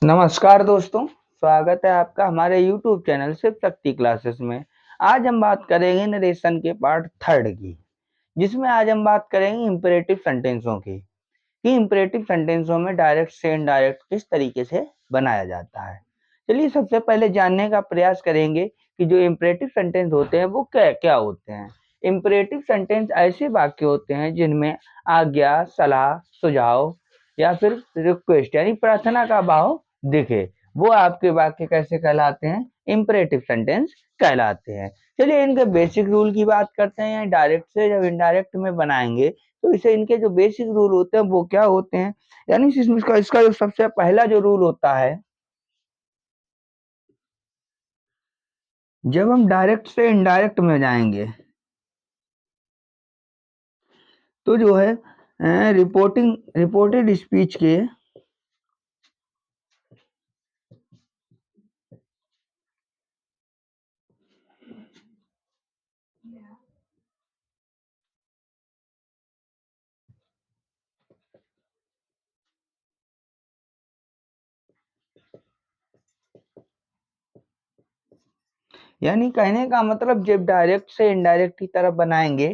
नमस्कार दोस्तों, स्वागत है आपका हमारे YouTube channel Shiv Shakti classes में। आज हम बात करेंगे नरेशन के पार्ट थर्ड की, जिसमें आज हम बात करेंगे इम्पेरेटिव सेंटेंसों की कि इम्पेरेटिव सेंटेंसों में डायरेक्ट से इनडायरेक्ट किस तरीके से बनाया जाता है। चलिए सबसे पहले जानने का प्रयास करेंगे कि जो इम्पेरेटिव सेंटेंस होते हैं वो क्या क्या होते हैं। इम्पेरेटिव सेंटेंस ऐसे वाक्य होते हैं जिनमें आज्ञा, सलाह, सुझाव या फिर रिक्वेस्ट यानी प्रार्थना का भाव दिखे, वो आपके वाक्य कैसे कहलाते हैं? इम्पेरेटिव सेंटेंस कहलाते हैं। चलिए इनके बेसिक रूल की बात करते हैं। डायरेक्ट से जब इनडायरेक्ट में बनाएंगे तो इसे इनके जो बेसिक रूल होते हैं वो क्या होते हैं, यानी इसका जो सबसे पहला जो रूल होता है, जब हम डायरेक्ट से इनडायरेक्ट में जाएंगे तो जो है रिपोर्टेड स्पीच के, यानी कहने का मतलब जब डायरेक्ट से इनडायरेक्ट की तरफ बनाएंगे,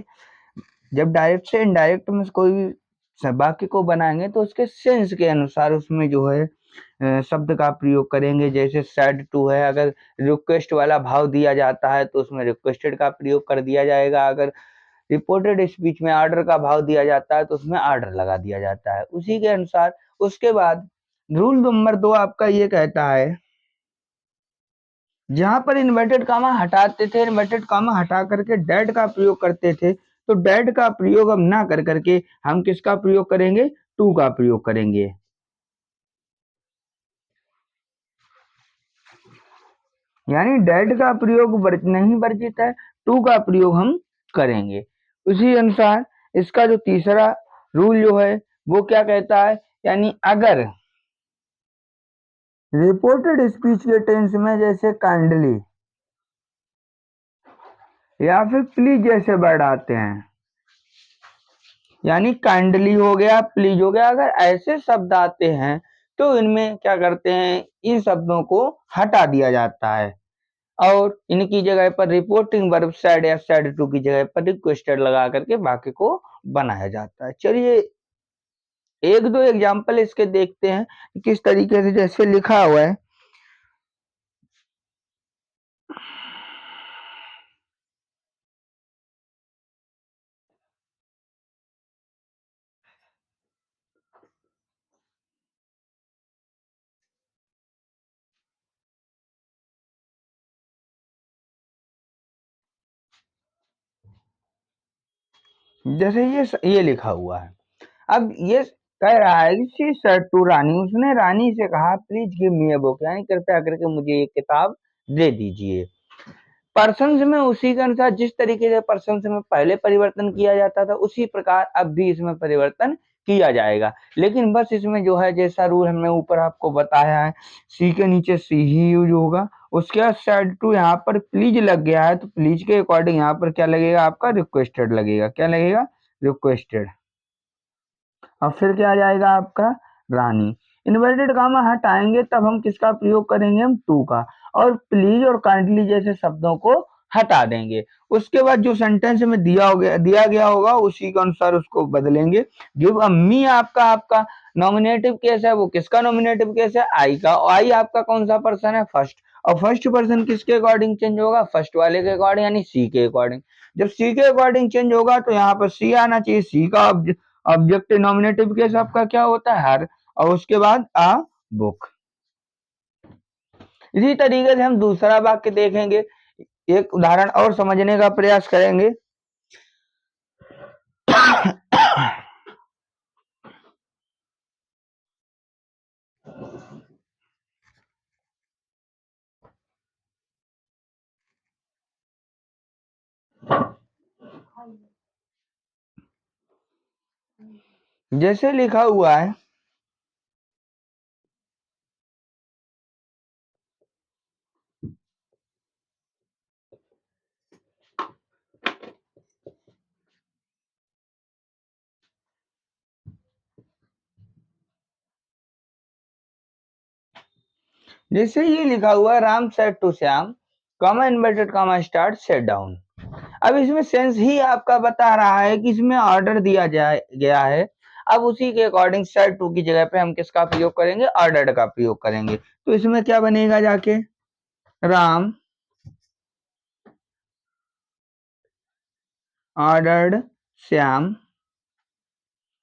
जब डायरेक्ट से इनडायरेक्ट में कोई भी वाक्य को बनाएंगे तो उसके सेंस के अनुसार उसमें जो है शब्द का प्रयोग करेंगे। जैसे सैड टू है, अगर रिक्वेस्ट वाला भाव दिया जाता है तो उसमें रिक्वेस्टेड का प्रयोग कर दिया जाएगा। अगर रिपोर्टेड स्पीच में आर्डर का भाव दिया जाता है तो उसमें आर्डर लगा दिया जाता है, उसी के अनुसार। उसके बाद रूल नंबर 2 आपका ये कहता है, जहां पर इन्वर्टेड कामा हटाते थे, इन्वर्टेड कामा हटा करके डेड का प्रयोग करते थे, तो डेड का प्रयोग हम ना कर करके हम किसका प्रयोग करेंगे? टू का प्रयोग करेंगे। यानी डेड का प्रयोग नहीं वर्जित है, टू का प्रयोग हम करेंगे। उसी अनुसार इसका जो तीसरा रूल जो है वो क्या कहता है, यानी अगर रिपोर्टेड स्पीच के टेंस में जैसे काइंडली या फिर प्लीज जैसे वर्ड आते हैं, यानी काइंडली हो गया, प्लीज हो गया, अगर ऐसे शब्द आते हैं तो इनमें क्या करते हैं, इन शब्दों को हटा दिया जाता है और इनकी जगह पर रिपोर्टिंग वर्ब सैड या सैड टू की जगह पर रिक्वेस्टेड लगा करके वाक्य को बनाया जाता है। चलिए एक दो एग्जाम्पल इसके देखते हैं किस तरीके से, जैसे लिखा हुआ है, जैसे ये लिखा हुआ है। अब ये कह रहा है कि शी सेड टू रानी, उसने रानी से कहा please give me a book, यानी कृपया करके मुझे एक किताब दे दीजिए। पर्सन्स में उसी के अनुसार जिस तरीके से पर्सन्स में पहले परिवर्तन किया जाता था उसी प्रकार अब भी इसमें परिवर्तन किया जाएगा। लेकिन बस इसमें जो है जैसा रूल हमने ऊपर आपको बताया है, सी के नीचे सी ही यूज होगा। उसके बाद सेड टू यहाँ पर प्लीज लग गया है तो प्लीज के अकॉर्डिंग यहाँ पर क्या लगेगा आपका? रिक्वेस्टेड लगेगा। क्या लगेगा? रिक्वेस्टेड। और फिर क्या आ जाएगा आपका? रानी। इन्वर्टेड कामा हटाएंगे तब हम किसका प्रयोग करेंगे? हम टू का। और प्लीज और काइंडली जैसे शब्दों को हटा देंगे। उसके बाद जो सेंटेंस में दिया गया होगा उसी के अनुसार उसको बदलेंगे। गिव अ मी आपका आपका नॉमिनेटिव केस है, वो किसका नॉमिनेटिव केस है? आई का। आई आपका कौन सा पर्सन है? फर्स्ट। और फर्स्ट पर्सन किसके अकॉर्डिंग चेंज होगा? फर्स्ट वाले के अकॉर्डिंग, यानी सी के अकॉर्डिंग। जब सी के अकॉर्डिंग चेंज होगा तो यहाँ पर सी आना चाहिए। सी का ऑब्जेक्ट नॉमिनेटिव केस आपका क्या होता है? हर। और उसके बाद अ बुक। इसी तरीके से हम दूसरा वाक्य देखेंगे, एक उदाहरण और समझने का प्रयास करेंगे। जैसे लिखा हुआ है, जैसे ये लिखा हुआ है Ram said to Shyam, comma inverted comma start sit down. अब इसमें सेंस ही आपका बता रहा है कि इसमें ऑर्डर दिया गया है। अब उसी के अकॉर्डिंग सेट टू की जगह पे हम किसका प्रयोग करेंगे, ऑर्डर्ड का प्रयोग करेंगे। तो इसमें क्या बनेगा जाके, राम ऑर्डर्ड श्याम,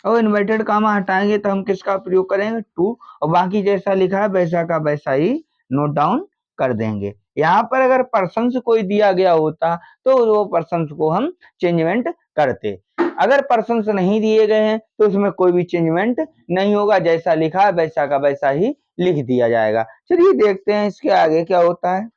और इन्वर्टेड कामा हटाएंगे तो हम किसका प्रयोग करेंगे, टू, और बाकी जैसा लिखा है वैसा का वैसा ही नोट डाउन कर देंगे। यहाँ पर अगर पर्सन कोई दिया गया होता तो वो पर्सन को हम चेंजमेंट करते। अगर पर्सन नहीं दिए गए हैं तो उसमें कोई भी चेंजमेंट नहीं होगा, जैसा लिखा है वैसा का वैसा ही लिख दिया जाएगा। चलिए देखते हैं इसके आगे क्या होता है।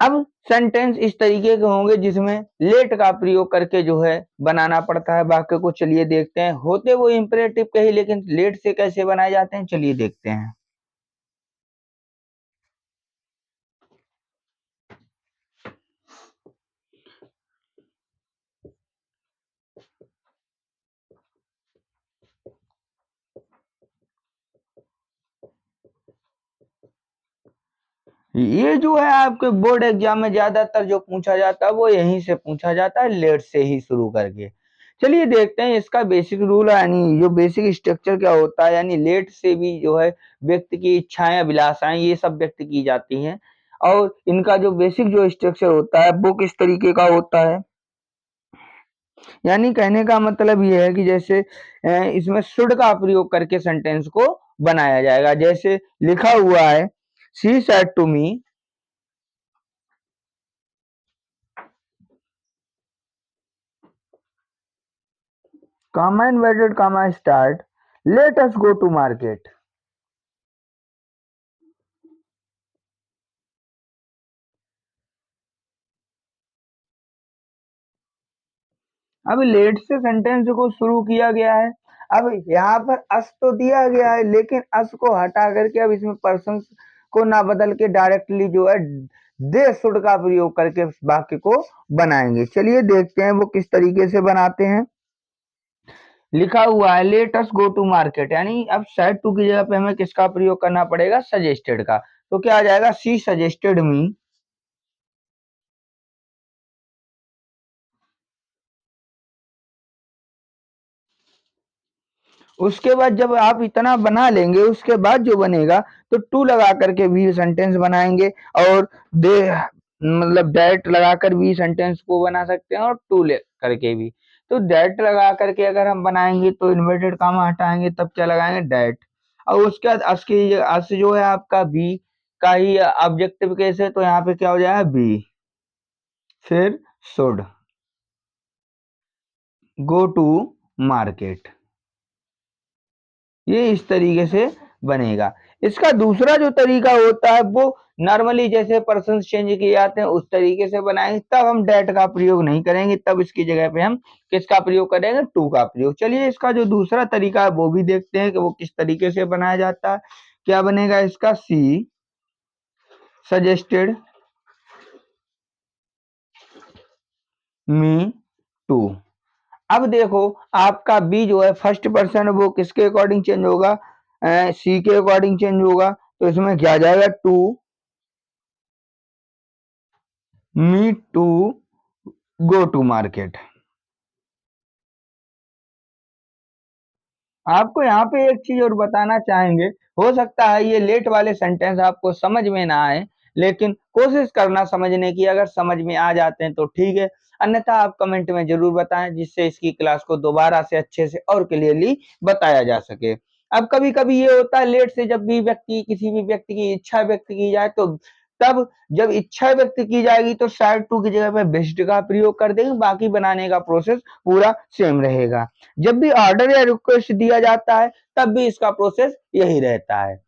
अब सेंटेंस इस तरीके के होंगे जिसमें लेट का प्रयोग करके जो है बनाना पड़ता है वाक्य को। चलिए देखते हैं, होते वो इंपेरेटिव के ही लेकिन लेट से कैसे बनाए जाते हैं, चलिए देखते हैं। ये जो है आपके बोर्ड एग्जाम में ज्यादातर जो पूछा जाता है वो यहीं से पूछा जाता है, लेट से ही शुरू करके। चलिए देखते हैं इसका बेसिक रूल, यानी जो बेसिक स्ट्रक्चर क्या होता है। यानी लेट से भी जो है व्यक्ति की इच्छाएं अभिलाषाएं ये सब व्यक्त की जाती हैं, और इनका जो बेसिक जो स्ट्रक्चर होता है वो किस तरीके का होता है। यानी कहने का मतलब ये है कि जैसे इसमें शुड का प्रयोग करके सेंटेंस को बनाया जाएगा। जैसे लिखा हुआ है, she said to me, comma inverted comma start, let us go to market। अब लेट से सेंटेंस को शुरू किया गया है। अब यहाँ पर अस तो दिया गया है लेकिन अस को हटा करके अब इसमें पर्सन को ना बदल के डायरेक्टली जो है दे शुड का प्रयोग करके वाक्य को बनाएंगे। चलिए देखते हैं वो किस तरीके से बनाते हैं। लिखा हुआ है let us go to market, यानी अब सेड टू की जगह पे हमें किसका प्रयोग करना पड़ेगा, सजेस्टेड का। तो क्या आ जाएगा, सी सजेस्टेड मी। उसके बाद जब आप इतना बना लेंगे उसके बाद जो बनेगा तो टू लगा करके भी सेंटेंस बनाएंगे, और दे मतलब दैट लगाकर भी सेंटेंस को बना सकते हैं, और टू ले करके भी। तो दैट लगा करके अगर हम बनाएंगे तो इन्वर्टेड कामा हटाएंगे तब क्या लगाएंगे, दैट। और उसके बाद अस जो है आपका बी का ही ऑब्जेक्टिव केस है तो यहाँ पे क्या हो जाएगा, बी। फिर शुड गो टू मार्केट, ये इस तरीके से बनेगा। इसका दूसरा जो तरीका होता है वो नॉर्मली जैसे पर्सन चेंज किए जाते हैं उस तरीके से बनाएंगे, तब हम डेट का प्रयोग नहीं करेंगे, तब इसकी जगह पे हम किसका प्रयोग करेंगे, टू का प्रयोग। चलिए इसका जो दूसरा तरीका है वो भी देखते हैं कि वो किस तरीके से बनाया जाता है। क्या बनेगा इसका, सी सजेस्टेड मी टू। अब देखो आपका बी जो है फर्स्ट पर्सन वो किसके अकॉर्डिंग चेंज होगा, सी के अकॉर्डिंग चेंज होगा। तो इसमें क्या आ जाएगा, to me to go to market. आपको यहाँ पे एक चीज और बताना चाहेंगे, हो सकता है ये लेट वाले सेंटेंस आपको समझ में ना आए, लेकिन कोशिश करना समझने की, अगर समझ में आ जाते हैं तो ठीक है, अन्यथा आप कमेंट में जरूर बताएं जिससे इसकी क्लास को दोबारा से अच्छे से और क्लियरली बताया जा सके। अब कभी कभी ये होता है लेट से जब भी व्यक्ति किसी भी व्यक्ति की इच्छा व्यक्त की जाए तो तब जब इच्छा व्यक्त की जाएगी तो शायद टू की जगह पे बेस्ट का प्रयोग कर देंगे, बाकी बनाने का प्रोसेस पूरा सेम रहेगा। जब भी ऑर्डर या रिक्वेस्ट दिया जाता है तब भी इसका प्रोसेस यही रहता है।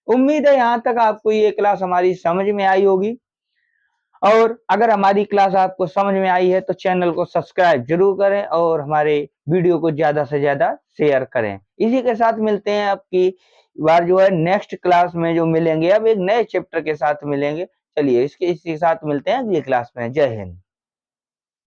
उम्मीद है यहाँ तक आपको ये क्लास हमारी समझ में आई होगी, और अगर हमारी क्लास आपको समझ में आई है तो चैनल को सब्सक्राइब जरूर करें और हमारे वीडियो को ज्यादा से ज्यादा शेयर करें। इसी के साथ मिलते हैं आपकी बार जो है नेक्स्ट क्लास में, जो मिलेंगे अब एक नए चैप्टर के साथ मिलेंगे। चलिए इसके साथ मिलते हैं अगली क्लास में। जय हिंद।